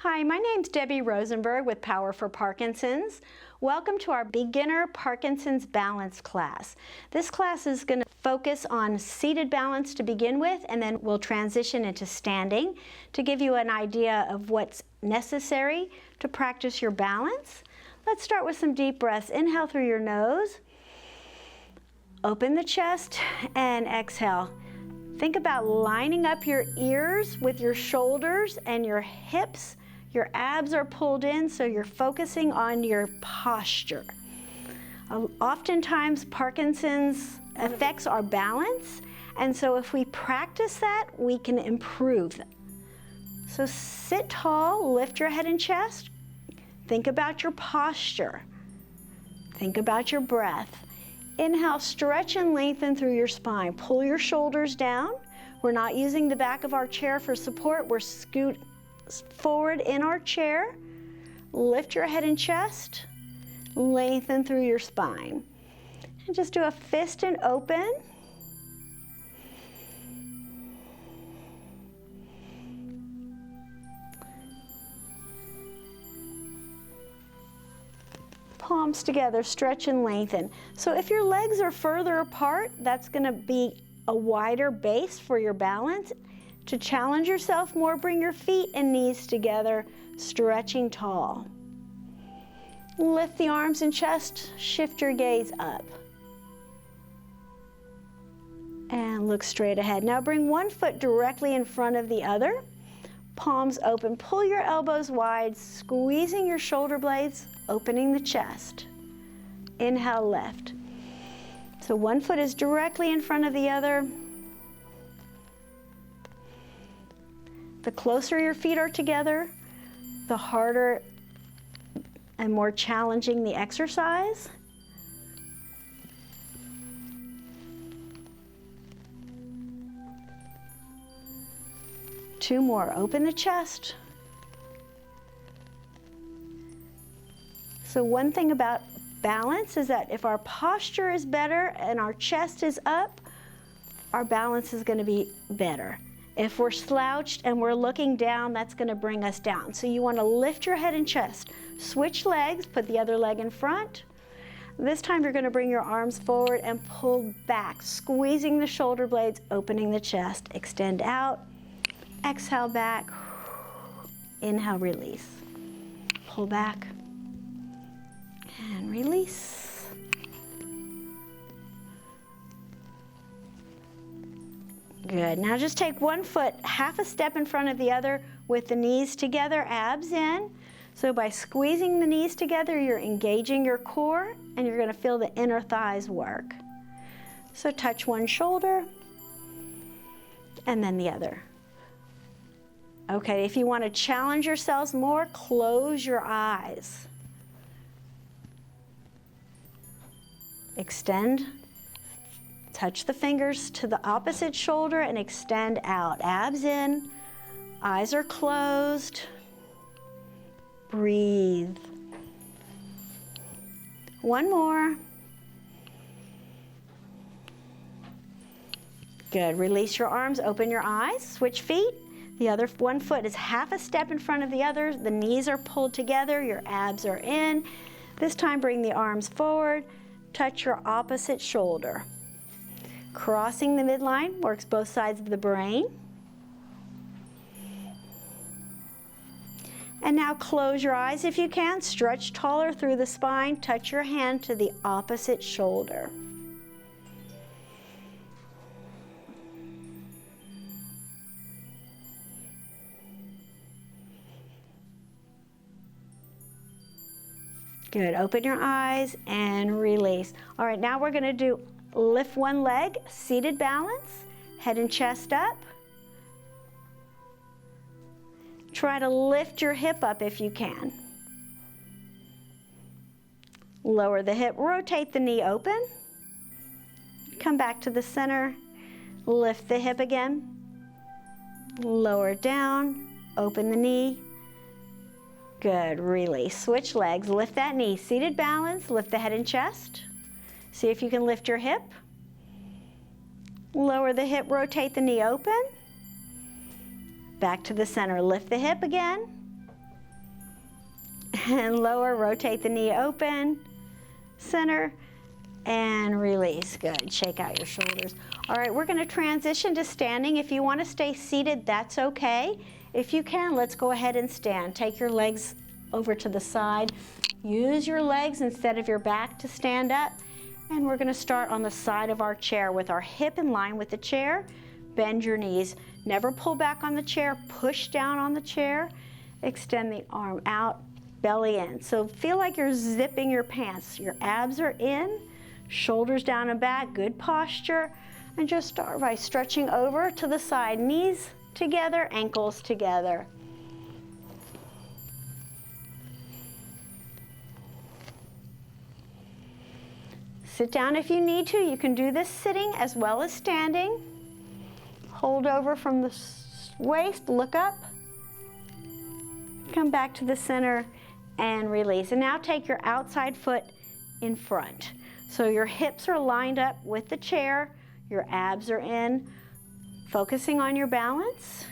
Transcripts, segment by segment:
Hi, my name's Debbie Rosenberg with Power for Parkinsons. Welcome to our beginner Parkinson's balance class. This class is going to focus on seated balance to begin with, and then we'll transition into standing to give you an idea of what's necessary to practice your balance. Let's start with some deep breaths. Inhale through your nose, open the chest, and exhale. Think about lining up your ears with your shoulders and your hips. Your abs are pulled in, so you're focusing on your posture. Oftentimes, Parkinson's affects our balance, and so if we practice that, we can improve that. So sit tall, lift your head and chest. Think about your posture. Think about your breath. Inhale, stretch and lengthen through your spine. Pull your shoulders down. We're not using the back of our chair for support. We're scoot forward in our chair. Lift your head and chest. Lengthen through your spine. And just do a fist and open. Palms together, stretch and lengthen. So if your legs are further apart, that's going to be a wider base for your balance. To challenge yourself more, bring your feet and knees together, stretching tall. Lift the arms and chest, shift your gaze up. And look straight ahead. Now bring one foot directly in front of the other. Palms open, pull your elbows wide, squeezing your shoulder blades, opening the chest. Inhale, lift. So one foot is directly in front of the other. The closer your feet are together, the harder and more challenging the exercise. Two more. Open the chest. So one thing about balance is that if our posture is better and our chest is up, our balance is going to be better. If we're slouched and we're looking down, that's going to bring us down. So you want to lift your head and chest. Switch legs, put the other leg in front. This time you're going to bring your arms forward and pull back, squeezing the shoulder blades, opening the chest. Extend out, exhale back, inhale, release. Pull back and release. Good. Now just take one foot, half a step in front of the other with the knees together, abs in. So by squeezing the knees together, you're engaging your core and you're going to feel the inner thighs work. So touch one shoulder and then the other. Okay, if you want to challenge yourselves more, close your eyes. Extend. Touch the fingers to the opposite shoulder and extend out. Abs in, eyes are closed. Breathe. One more. Good. Release your arms, open your eyes, switch feet. The other one foot is half a step in front of the other. The knees are pulled together, your abs are in. This time bring the arms forward, touch your opposite shoulder. Crossing the midline works both sides of the brain. And now close your eyes if you can. Stretch taller through the spine. Touch your hand to the opposite shoulder. Good. Open your eyes and release. All right, now we're going to do lift one leg, seated balance, head and chest up. Try to lift your hip up if you can. Lower the hip, rotate the knee open. Come back to the center, lift the hip again. Lower it down, open the knee. Good, release. Switch legs, lift that knee. Seated balance, lift the head and chest. See if you can lift your hip. Lower the hip, rotate the knee open. Back to the center, lift the hip again. and lower. Rotate the knee open, center, and release. Good. Shake out your shoulders. All right, we're going to transition to standing. If you want to stay seated, that's okay. If you can, let's go ahead and stand. Take your legs over to the side. Use your legs instead of your back to stand up. And we're going to start on the side of our chair with our hip in line with the chair. Bend your knees. Never pull back on the chair. Push down on the chair. Extend the arm out, belly in. So feel like you're zipping your pants. Your abs are in, shoulders down and back, good posture. And just start by stretching over to the side, knees together, ankles together. Sit down if you need to. You can do this sitting as well as standing. Hold over from the waist, look up. Come back to the center and release. And now take your outside foot in front. So your hips are lined up with the chair, your abs are in, focusing on your balance.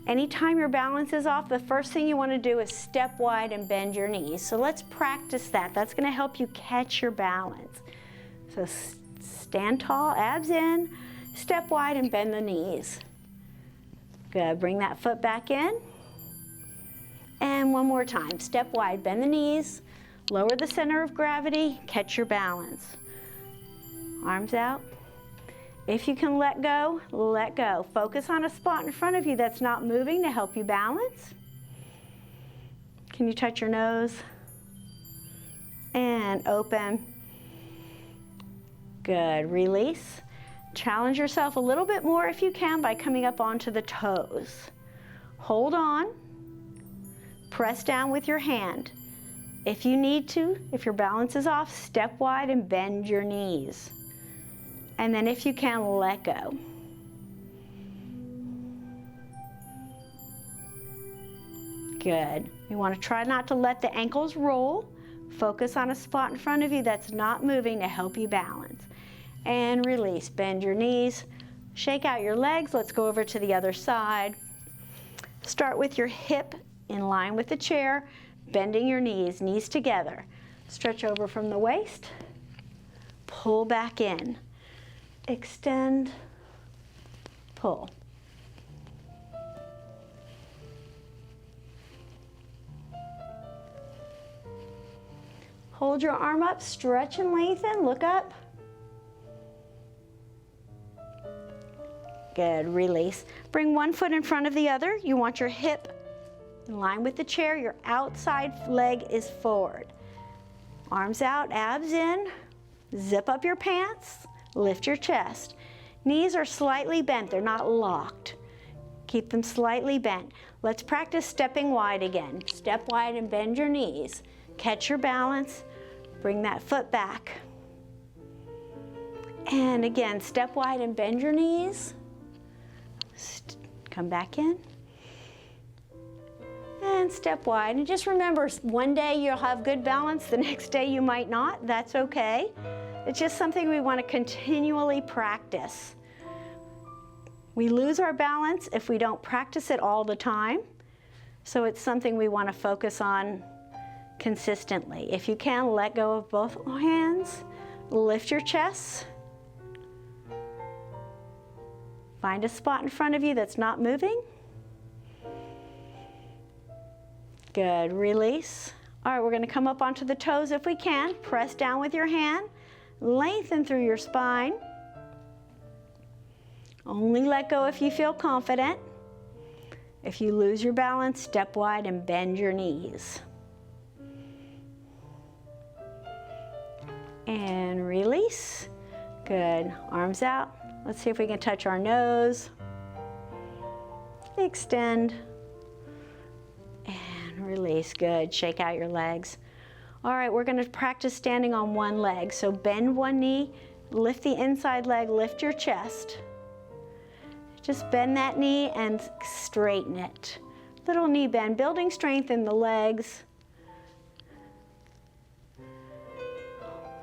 Anytime your balance is off, the first thing you want to do is step wide and bend your knees. So let's practice that. That's going to help you catch your balance. So stand tall, abs in, step wide and bend the knees. Good. Bring that foot back in. And one more time. Step wide, bend the knees, lower the center of gravity, catch your balance. Arms out. If you can let go, let go. Focus on a spot in front of you that's not moving to help you balance. Can you touch your nose? And open. Good. Release. Challenge yourself a little bit more if you can by coming up onto the toes. Hold on. Press down with your hand. If you need to, if your balance is off, step wide and bend your knees. And then if you can, let go. Good. You want to try not to let the ankles roll. Focus on a spot in front of you that's not moving to help you balance. And release. Bend your knees. Shake out your legs. Let's go over to the other side. Start with your hip in line with the chair, bending your knees, knees together. Stretch over from the waist. Pull back in. Extend, pull. Hold your arm up, stretch and lengthen, look up. Good, release. Bring one foot in front of the other. You want your hip in line with the chair, your outside leg is forward. Arms out, abs in, zip up your pants. Lift your chest. Knees are slightly bent, they're not locked. Keep them slightly bent. Let's practice stepping wide again. Step wide and bend your knees. Catch your balance, bring that foot back. And again, step wide and bend your knees. Come back in. And step wide. And just remember, one day you'll have good balance, the next day you might not. That's okay. It's just something we want to continually practice. We lose our balance if we don't practice it all the time. So it's something we want to focus on consistently. If you can, let go of both hands. Lift your chest. Find a spot in front of you that's not moving. Good. Release. All right, we're going to come up onto the toes if we can. Press down with your hand. Lengthen through your spine. Only let go if you feel confident. If you lose your balance, step wide and bend your knees. And release. Good. Arms out. Let's see if we can touch our nose. Extend. And release. Good. Shake out your legs. All right, we're going to practice standing on one leg. So bend one knee, lift the inside leg, lift your chest. Just bend that knee and straighten it. Little knee bend, building strength in the legs.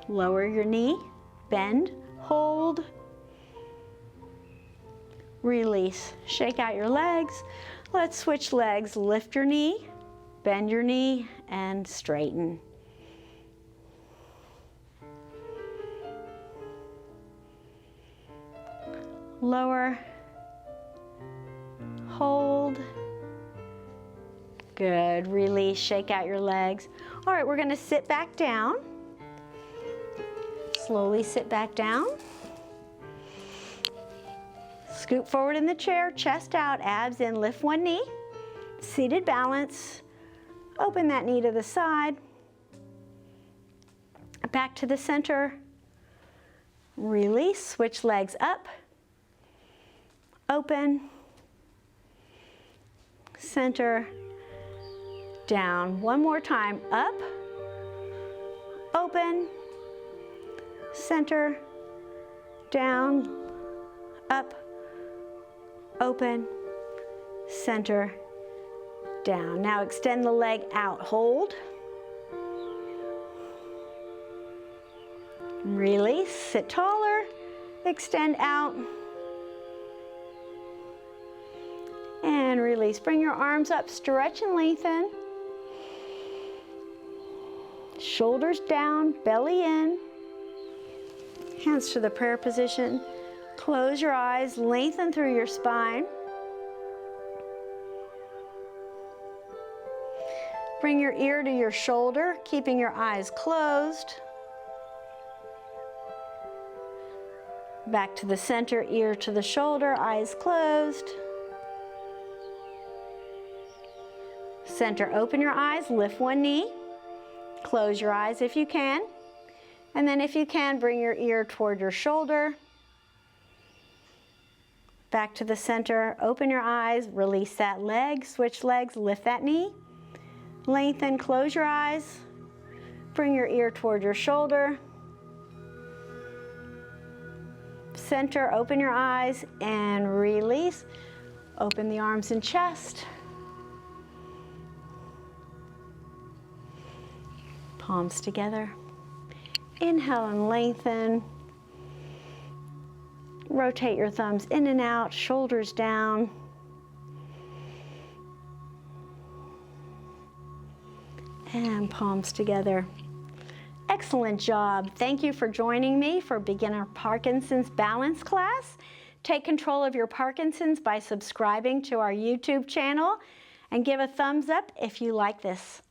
Lower your knee, bend, hold, release. Shake out your legs. Let's switch legs. Lift your knee, Bend your knee and straighten. Lower, hold, good, release, shake out your legs. All right, we're gonna sit back down. Slowly sit back down. Scoot forward in the chair, chest out, abs in, lift one knee. Seated balance, open that knee to the side. Back to the center. Release, switch legs up. Open, center, down. One more time, up, open, center, down, up, open, center, down. Now extend the leg out, hold. Release, sit taller, extend out. And release. Bring your arms up, stretch and lengthen. Shoulders down, belly in. Hands to the prayer position. Close your eyes, lengthen through your spine. Bring your ear to your shoulder, keeping your eyes closed. Back to the center, ear to the shoulder, eyes closed. Center, open your eyes, lift one knee. Close your eyes if you can. And then if you can, bring your ear toward your shoulder. Back to the center, open your eyes, release that leg, switch legs, lift that knee. Lengthen, close your eyes. Bring your ear toward your shoulder. Center, open your eyes and release. Open the arms and chest. Palms together. Inhale and lengthen. Rotate your thumbs in and out, shoulders down. And palms together. Excellent job. Thank you for joining me for Beginner Parkinson's Balance class. Take control of your Parkinson's by subscribing to our YouTube channel and give a thumbs up if you like this.